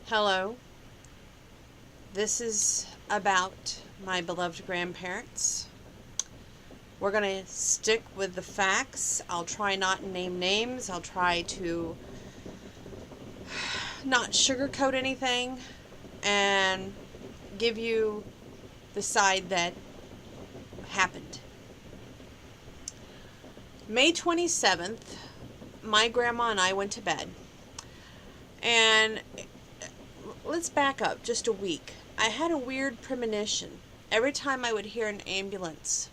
Hello. This is about my beloved grandparents. We're going to stick with the facts. I'll try not to name names. I'll try to not sugarcoat anything and give you the side that happened. May 27th, my grandma and I went to bed. And let's back up just a week. I had a weird premonition every time I would hear an ambulance.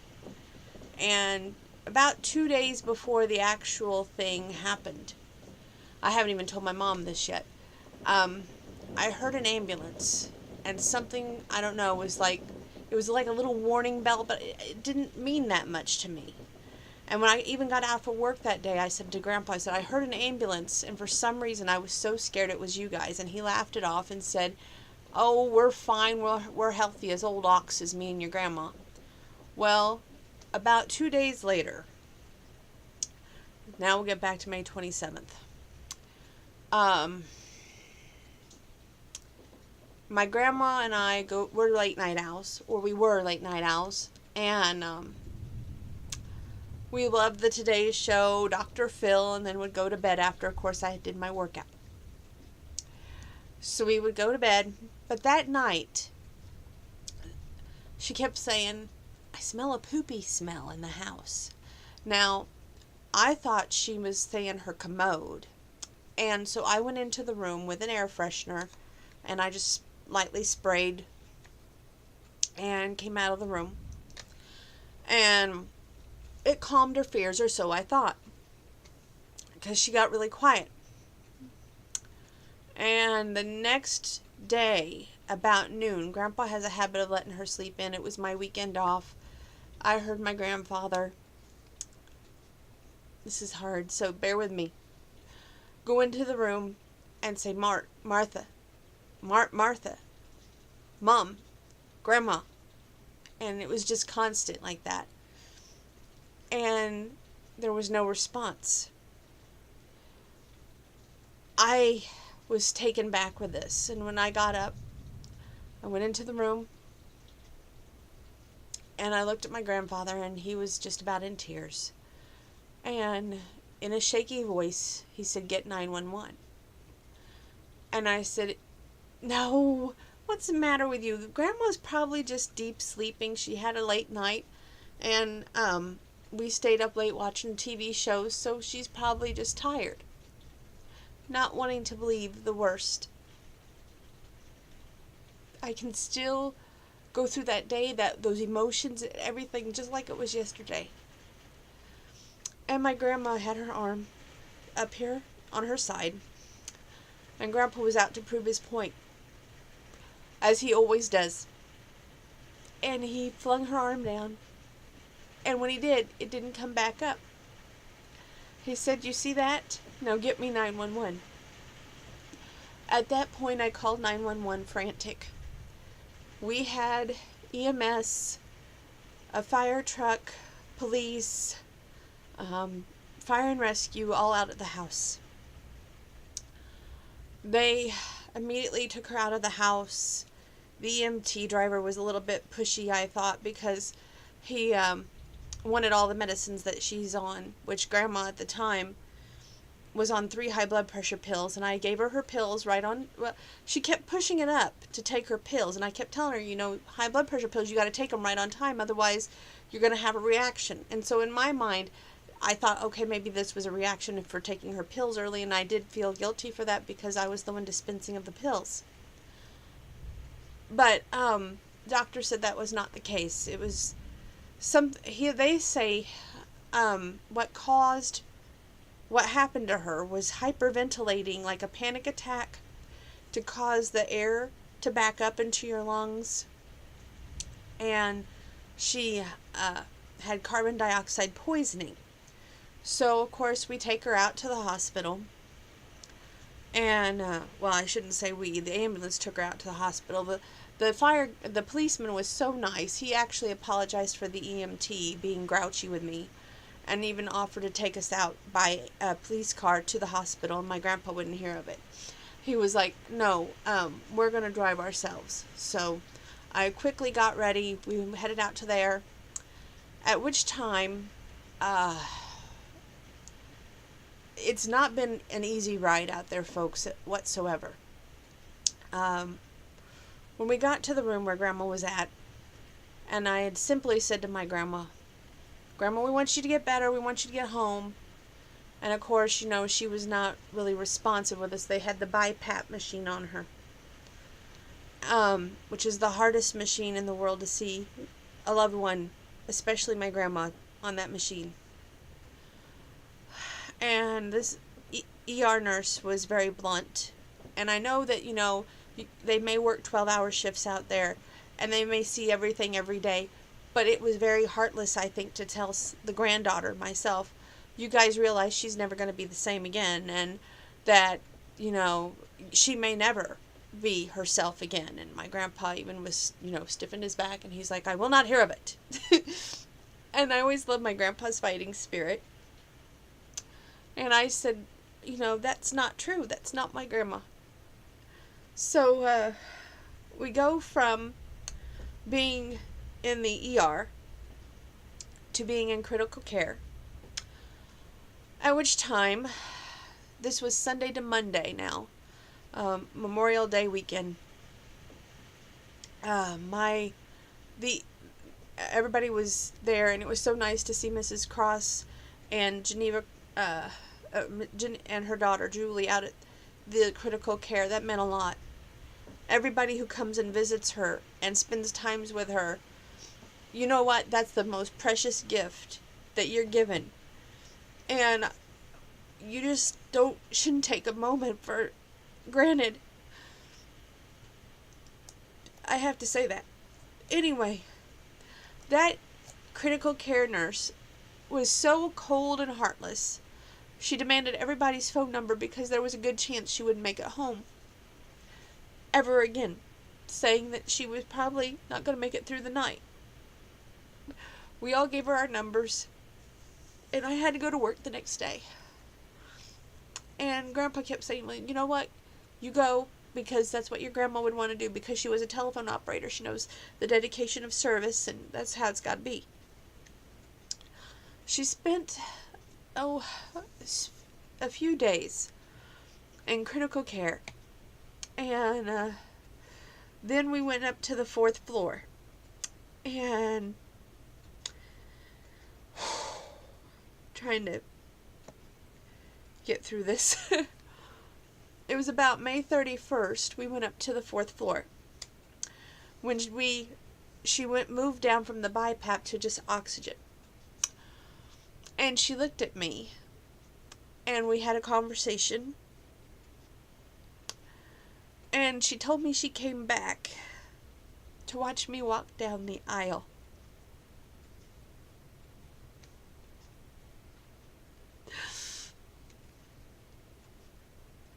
And about 2 days before the actual thing happened, I haven't even told my mom this yet, I heard an ambulance. And something, I don't know, it was like a little warning bell, but it didn't mean that much to me. And when I even got out for work that day, I said to Grandpa, I heard an ambulance, and for some reason I was so scared it was you guys. And he laughed it off and said, "Oh, we're fine, we're healthy as old oxes, me and your grandma." Well, about 2 days later, now we'll get back to May 27th. My grandma and I we're late night owls, or we were late night owls, and we loved the Today Show, Dr. Phil, and then would go to bed after, of course, I did my workout. So we would go to bed, but that night, she kept saying, "I smell a poopy smell in the house." Now, I thought she was saying her commode, and so I went into the room with an air freshener, and I just lightly sprayed and came out of the room. And it calmed her fears, or so I thought, because she got really quiet. And the next day, about noon, Grandpa has a habit of letting her sleep in. It was my weekend off. I heard my grandfather, this is hard, so bear with me, go into the room and say, Martha, Mom, Grandma. And it was just constant like that. And there was no response. I was taken back with this, and when I got up, I went into the room, and I looked at my grandfather, and he was just about in tears. And in a shaky voice, he said, "Get 911. And I said, "No, what's the matter with you? Grandma's probably just deep sleeping. She had a late night, and we stayed up late watching TV shows, so she's probably just tired." Not wanting to believe the worst. I can still go through that day, those emotions, everything, just like it was yesterday. And my grandma had her arm up here on her side, and Grandpa was out to prove his point, as he always does. And he flung her arm down, and when he did, it didn't come back up. He said, "You see that? Now get me 911. At that point, I called 911 frantic. We had EMS, a fire truck, police, fire and rescue all out at the house. They immediately took her out of the house. The EMT driver was a little bit pushy, I thought, because he wanted all the medicines that she's on, which Grandma at the time was on 3 high blood pressure pills, and I gave her pills right on. Well, she kept pushing it up to take her pills, and I kept telling her, high blood pressure pills, you got to take them right on time, otherwise you're going to have a reaction. And so in my mind, I thought, okay, maybe this was a reaction for taking her pills early, and I did feel guilty for that because I was the one dispensing of the pills. But doctor said that was not the case. It was they say what happened to her was hyperventilating, like a panic attack, to cause the air to back up into your lungs. And she had carbon dioxide poisoning. So, of course, we take her out to the hospital. And, I shouldn't say we. The ambulance took her out to the hospital. The policeman was so nice. He actually apologized for the EMT being grouchy with me, and even offered to take us out by a police car to the hospital, and my grandpa wouldn't hear of it. he was like, no, we're going to drive ourselves. So I quickly got ready. We headed out to there, at which time uh, it's not been an easy ride out there, folks, whatsoever. Um, when we got to the room where Grandma was at, and I had simply said to my grandma, Grandma, we want you to get better. We want you to get home. And of course, she was not really responsive with us. They had the BiPAP machine on her, which is the hardest machine in the world to see a loved one, especially my grandma, on that machine. And this ER nurse was very blunt. And I know that, they may work 12-hour shifts out there, and they may see everything every day, but it was very heartless, I think, to tell the granddaughter, myself, you guys realize she's never going to be the same again, and that, she may never be herself again. And my grandpa even was, stiffened his back, and he's like, I will not hear of it. And I always loved my grandpa's fighting spirit. And I said, that's not true. That's not my grandma. So we go from being in the ER to being in critical care. At which time, this was Sunday to Monday now, Memorial Day weekend. Everybody was there, and it was so nice to see Mrs. Cross and Geneva and her daughter Julie out at the critical care. That meant a lot. Everybody who comes and visits her and spends times with her, you know what? That's the most precious gift that you're given. And you just shouldn't take a moment for granted. I have to say that. Anyway, that critical care nurse was so cold and heartless. She demanded everybody's phone number because there was a good chance she wouldn't make it home ever again, saying that she was probably not going to make it through the night. We all gave her our numbers, and I had to go to work the next day. And Grandpa kept saying, well, you know what? You go, because that's what your grandma would want to do, because she was a telephone operator. She knows the dedication of service, and that's how it's got to be. She spent, a few days in critical care. And then we went up to the 4th floor. And trying to get through this. It was about May 31st. We went up to the 4th floor. When she moved down from the BiPAP to just oxygen. And she looked at me. And we had a conversation. And she told me she came back to watch me walk down the aisle.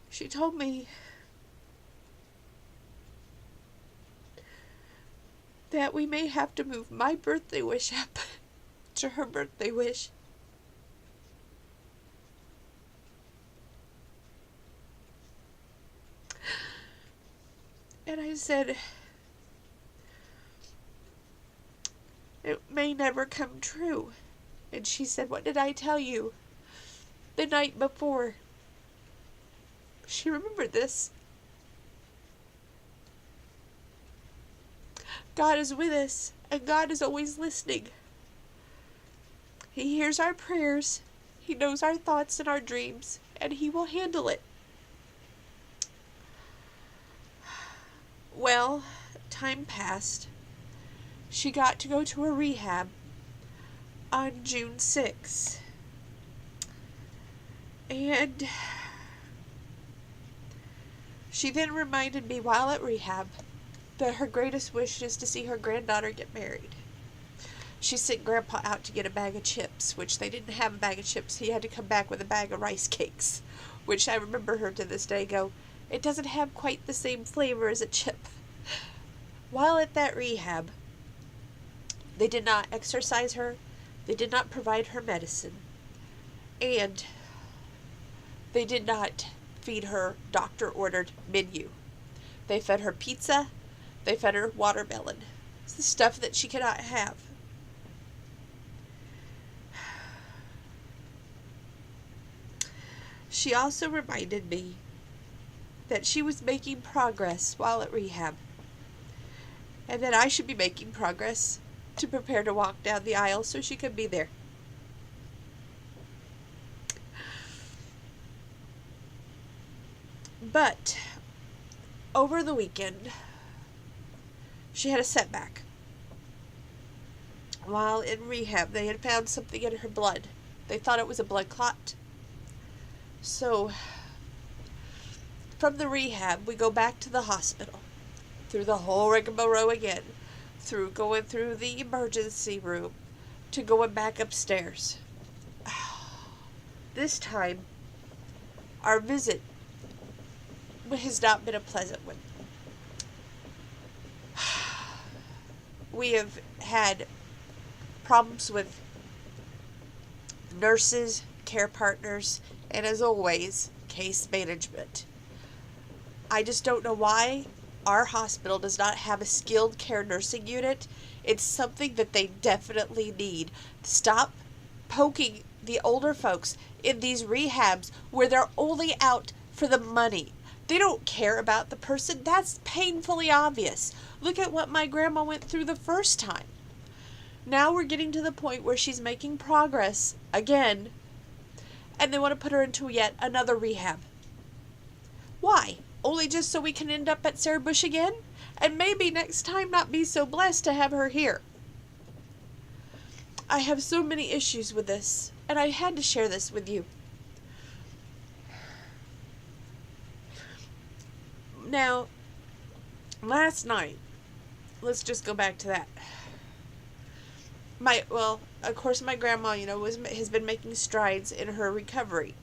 She told me that we may have to move my birthday wish up to her birthday wish. And I said, it may never come true. And she said, what did I tell you the night before? She remembered this. God is with us, and God is always listening. He hears our prayers, He knows our thoughts and our dreams, and He will handle it. Well, time passed. She got to go to a rehab on June 6th. And she then reminded me while at rehab that her greatest wish is to see her granddaughter get married. She sent Grandpa out to get a bag of chips, which they didn't have a bag of chips. He had to come back with a bag of rice cakes, which I remember her to this day go, it doesn't have quite the same flavor as a chip. While at that rehab, they did not exercise her, they did not provide her medicine, and they did not feed her doctor-ordered menu. They fed her pizza. They fed her watermelon. It's the stuff that she cannot have. She also reminded me that she was making progress while at rehab, and that I should be making progress to prepare to walk down the aisle so she could be there. But over the weekend, she had a setback. While in rehab, they had found something in her blood. They thought it was a blood clot. So, from the rehab, we go back to the hospital, through the whole rigmarole again, through going through the emergency room, to going back upstairs. This time, our visit has not been a pleasant one. We have had problems with nurses, care partners, and as always, case management. I just don't know why our hospital does not have a skilled care nursing unit. It's something that they definitely need. Stop poking the older folks in these rehabs where they're only out for the money. They don't care about the person. That's painfully obvious. Look at what my grandma went through the first time. Now we're getting to the point where she's making progress again, and they want to put her into yet another rehab. Why? Only just so we can end up at Sarah Bush again? And maybe next time not be so blessed to have her here. I have so many issues with this, and I had to share this with you. Now, last night, let's just go back to that. Of course, my grandma, has been making strides in her recovery,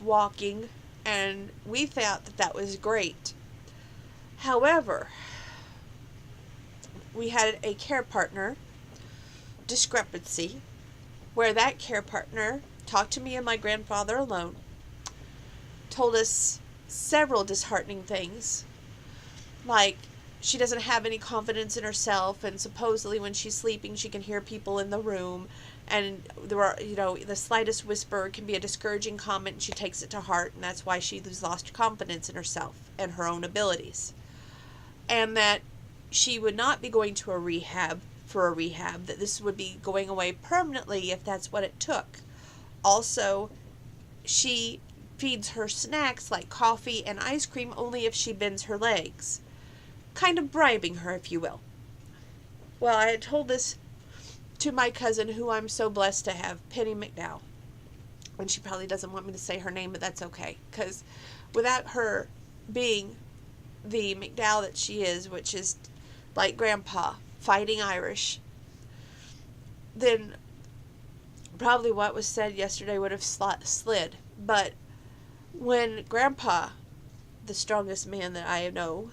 walking, and we thought that was great. However, we had a care partner discrepancy where that care partner talked to me and my grandfather alone, told us several disheartening things, like she doesn't have any confidence in herself, and supposedly when she's sleeping she can hear people in the room, and the slightest whisper can be a discouraging comment, and she takes it to heart, and that's why she's lost confidence in herself and her own abilities, and that she would not be going to a rehab, that this would be going away permanently if that's what it took. Also, she feeds her snacks like coffee and ice cream only if she bends her legs. Kind of bribing her, if you will. Well, I had told this to my cousin, who I'm so blessed to have, Penny McDowell. And she probably doesn't want me to say her name, but that's okay. Because without her being the McDowell that she is, which is like Grandpa, fighting Irish, then probably what was said yesterday would have slid. But when Grandpa, the strongest man that I know,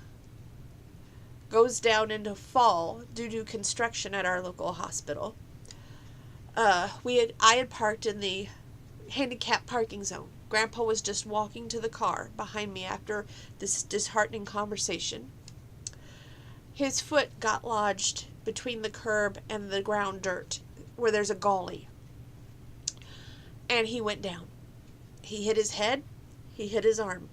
goes down into fall due to construction at our local hospital, I had parked in the handicap parking zone. Grandpa was just walking to the car behind me after this disheartening conversation. His foot got lodged between the curb and the ground dirt where there's a gully, and he went down. He hit his head, he hit his arm.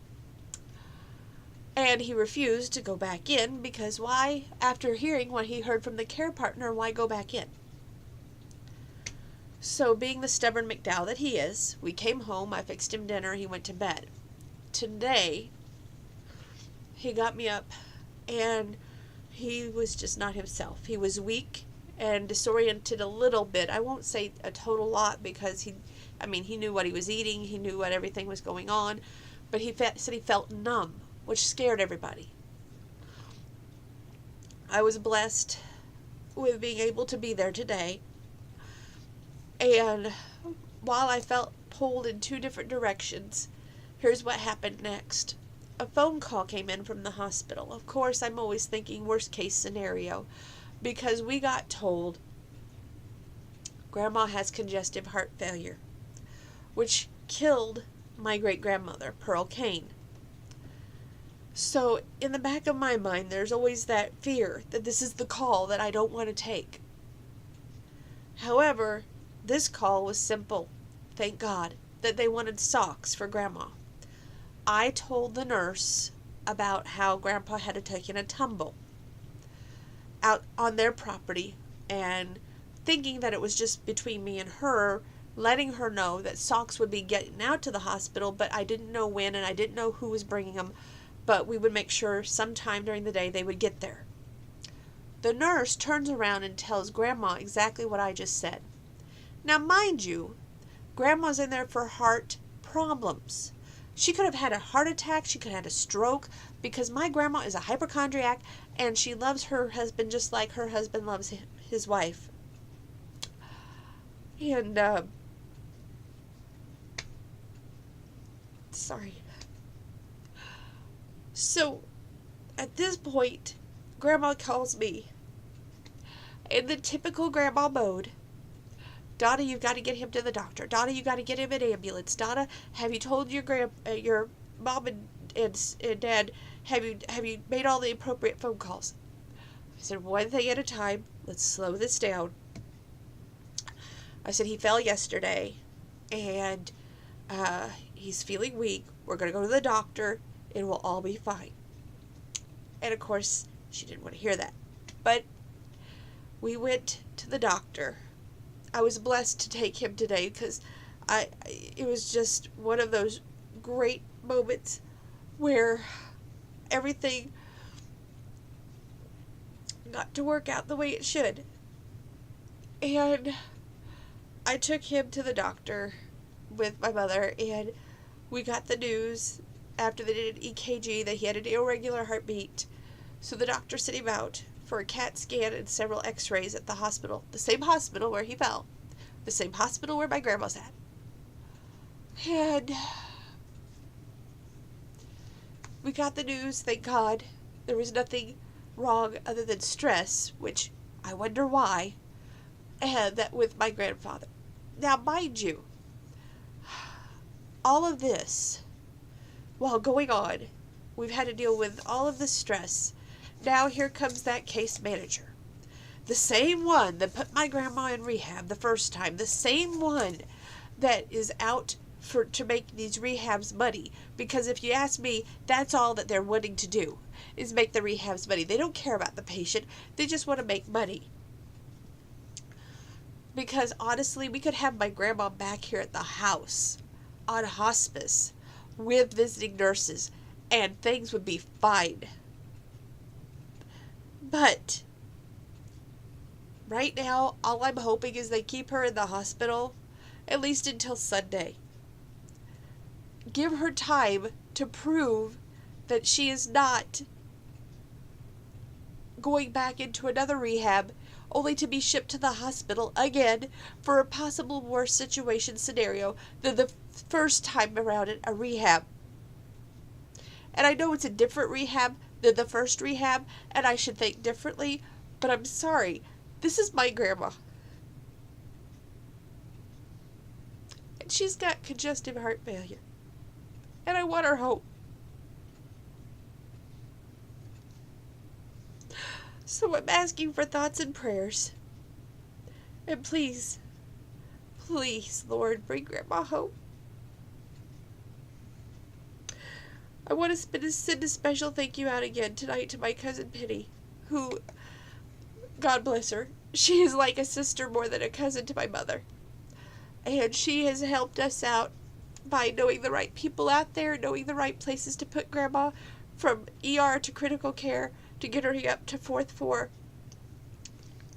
And he refused to go back in because why? After hearing what he heard from the care partner, why go back in? So being the stubborn McDowell that he is, we came home, I fixed him dinner, he went to bed. Today, he got me up and he was just not himself. He was weak and disoriented a little bit. I won't say a total lot because he knew what he was eating, he knew what everything was going on, but he said he felt numb, which scared everybody. I was blessed with being able to be there today, and while I felt pulled in two different directions, here's what happened next. A phone call came in from the hospital. Of course, I'm always thinking worst case scenario, because we got told Grandma has congestive heart failure, which killed my great-grandmother, Pearl Kane. So in the back of my mind, there's always that fear that this is the call that I don't want to take. However, this call was simple. Thank God that they wanted socks for Grandma. I told the nurse about how Grandpa had taken a tumble out on their property, and thinking that it was just between me and her, letting her know that socks would be getting out to the hospital, but I didn't know when and I didn't know who was bringing them, but we would make sure sometime during the day they would get there. The nurse turns around and tells Grandma exactly what I just said. Now, mind you, Grandma's in there for heart problems. She could have had a heart attack, she could have had a stroke, because my grandma is a hypochondriac and she loves her husband just like her husband loves his wife. And, sorry. So, at this point, Grandma calls me. In the typical grandma mode, Donna, you've got to get him to the doctor. Donna, you got to get him an ambulance. Donna, have you told your mom and dad, have you made all the appropriate phone calls? I said, one thing at a time. Let's slow this down. I said, he fell yesterday, and he's feeling weak. We're going to go to the doctor. It will all be fine. And, of course, she didn't want to hear that. But we went to the doctor. I was blessed to take him today because it was just one of those great moments where everything got to work out the way it should. And I took him to the doctor with my mother, and we got the news after they did an EKG that he had an irregular heartbeat. So the doctor sent him out for a CAT scan and several x-rays at the hospital. The same hospital where he fell. The same hospital where my grandma's at. And we got the news, thank God. There was nothing wrong other than stress, which I wonder why, and that with my grandfather. Now, mind you, all of this, while going on, we've had to deal with all of the stress. Now here comes that case manager. The same one that put my grandma in rehab the first time. The same one that is out to make these rehabs money. Because if you ask me, that's all that they're wanting to do, is make the rehabs money. They don't care about the patient. They just want to make money. Because honestly, we could have my grandma back here at the house on hospice with visiting nurses and things would be fine. But right now, all I'm hoping is they keep her in the hospital at least until Sunday. Give her time to prove that she is not going back into another rehab only to be shipped to the hospital again for a possible worse situation scenario than the first time around at a rehab. And I know it's a different rehab than the first rehab, and I should think differently, but I'm sorry. This is my grandma. And she's got congestive heart failure. And I want her home. So I'm asking for thoughts and prayers. And please, please, Lord, bring Grandma home. I want to send a special thank you out again tonight to my cousin Penny, who, God bless her, she is like a sister more than a cousin to my mother. And she has helped us out by knowing the right people out there, knowing the right places to put Grandma, from ER to critical care, to get her up to fourth floor.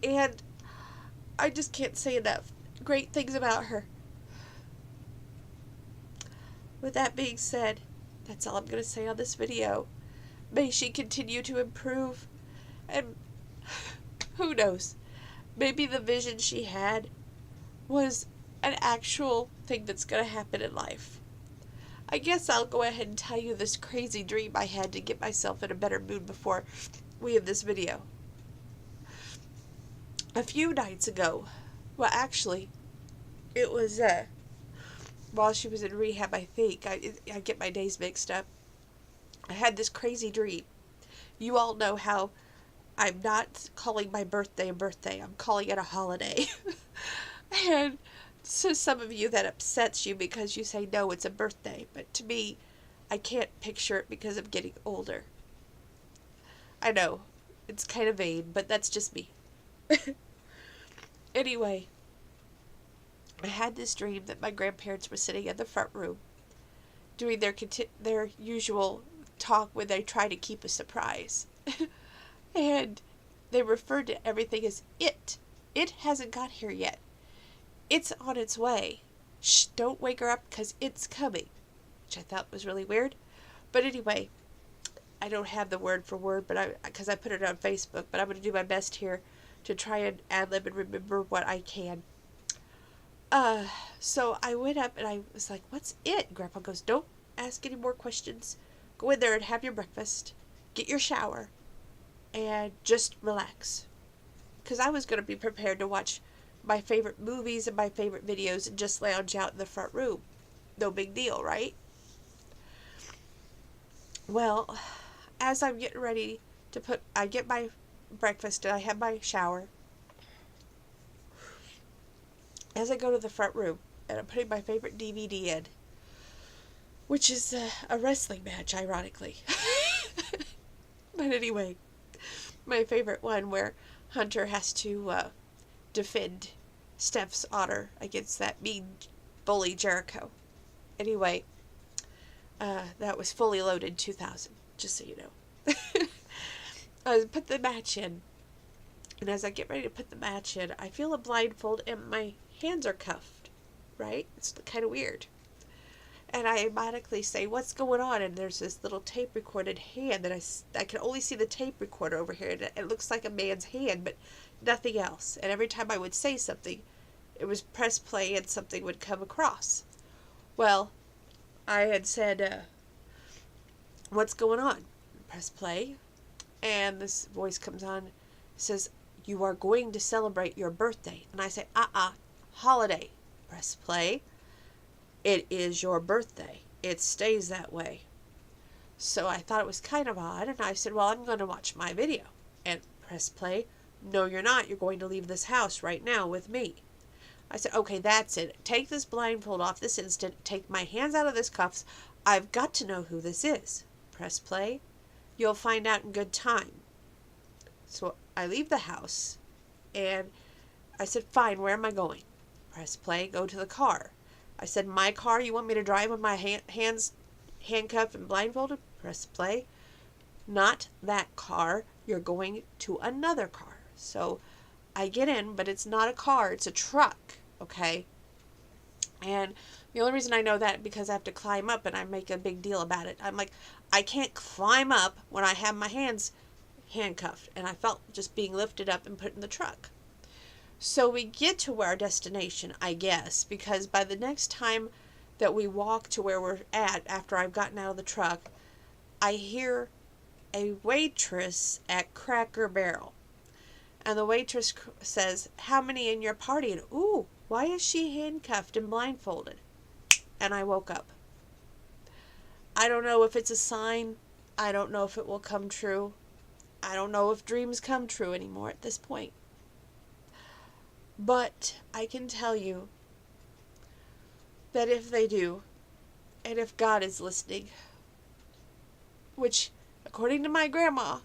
And I just can't say enough great things about her. With that being said, that's all I'm going to say on this video. May she continue to improve, and who knows, maybe the vision she had was an actual thing that's going to happen in life. I guess I'll go ahead and tell you this crazy dream I had to get myself in a better mood before we have this video. A few nights ago, well actually, it was while she was in rehab, I think. I get my days mixed up. I had this crazy dream. You all know how I'm not calling my birthday a birthday. I'm calling it a holiday. And to some of you that upsets you because you say, no, it's a birthday. But to me, I can't picture it because I'm getting older. I know, it's kind of vain, but that's just me. Anyway, I had this dream that my grandparents were sitting in the front room doing their usual talk where they try to keep a surprise. And they referred to everything as it. It hasn't got here yet. It's on its way. Shh, don't wake her up because it's coming. Which I thought was really weird. But anyway, I don't have the word for word, but because I put it on Facebook, but I'm going to do my best here to try and ad-lib and remember what I can. So I went up and I was like, what's it? Grandpa goes, don't ask any more questions. Go in there and have your breakfast. Get your shower. And just relax. Because I was going to be prepared to watch my favorite movies and my favorite videos and just lounge out in the front room. No big deal, right? Well, as I'm getting ready I get my breakfast and I have my shower. As I go to the front room and I'm putting my favorite DVD in, which is a wrestling match, ironically. But anyway, my favorite one where Hunter has to defend Steph's honor against that mean bully Jericho. Anyway, that was Fully Loaded 2000, just so you know. I put the match in, and as I get ready to put the match in, I feel a blindfold and my hands are cuffed, right? It's kind of weird. And I automatically say, what's going on? And there's this little tape recorded hand that I can only see the tape recorder over here. And it looks like a man's hand, but nothing else. And every time I would say something, it was press play and something would come across. Well, I had said, what's going on? Press play. And this voice comes on, says, you are going to celebrate your birthday. And I say, holiday. Press play. It is your birthday. It stays that way. So I thought it was kind of odd, and I said, well, I'm going to watch my video. And press play. No, you're not. You're going to leave this house right now with me. I said, okay, that's it. Take this blindfold off this instant. Take my hands out of this cuffs. I've got to know who this is. Press play. You'll find out in good time. So I leave the house, and I said, fine, where am I going? Press play. Go to the car. I said, my car, you want me to drive with my hands handcuffed and blindfolded? Press play. Not that car. You're going to another car. So I get in, but it's not a car. It's a truck, okay? And the only reason I know that because I have to climb up and I make a big deal about it. I'm like, I can't climb up when I have my hands handcuffed. And I felt just being lifted up and put in the truck. So we get to our destination, I guess, because by the next time that we walk to where we're at, after I've gotten out of the truck, I hear a waitress at Cracker Barrel. And the waitress says, how many in your party? And, ooh, why is she handcuffed and blindfolded? And I woke up. I don't know if it's a sign. I don't know if it will come true. I don't know if dreams come true anymore at this point. But I can tell you that if they do, and if God is listening, which, according to my grandma,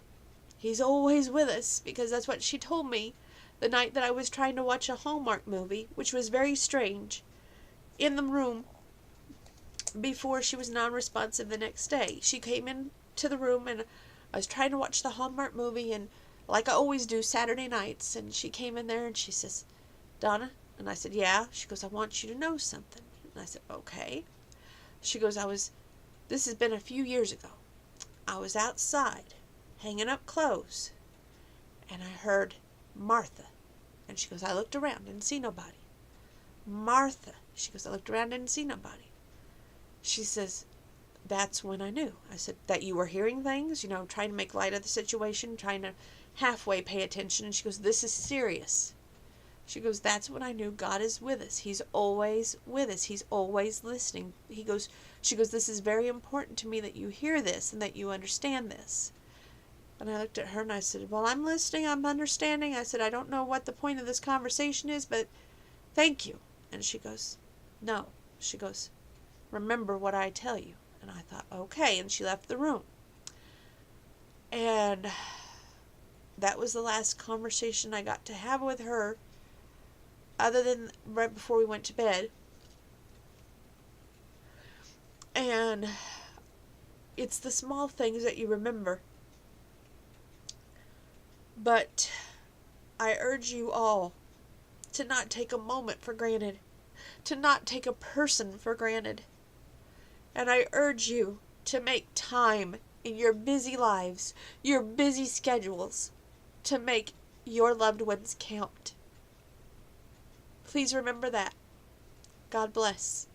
He's always with us, because that's what she told me the night that I was trying to watch a Hallmark movie, which was very strange, in the room before she was non-responsive the next day. She came into the room, and I was trying to watch the Hallmark movie, and like I always do Saturday nights, and she came in there, and she says, Donna? And I said, yeah. She goes, I want you to know something. And I said, okay. She goes, this has been a few years ago. I was outside, hanging up clothes, and I heard Martha. And she goes, I looked around, didn't see nobody. Martha. She goes, I looked around, didn't see nobody. She says, that's when I knew. I said, that you were hearing things, trying to make light of the situation, trying to halfway pay attention. And she goes, this is serious. She goes, that's when I knew God is with us. He's always with us. He's always listening. She goes, this is very important to me that you hear this and that you understand this. And I looked at her and I said, well, I'm listening, I'm understanding. I said, I don't know what the point of this conversation is, but thank you. And she goes, no. She goes, remember what I tell you. And I thought, okay. And she left the room. And that was the last conversation I got to have with her, other than right before we went to bed. And it's the small things that you remember. But I urge you all to not take a moment for granted, to not take a person for granted. And I urge you to make time in your busy lives, your busy schedules, to make your loved ones count. Please remember that. God bless.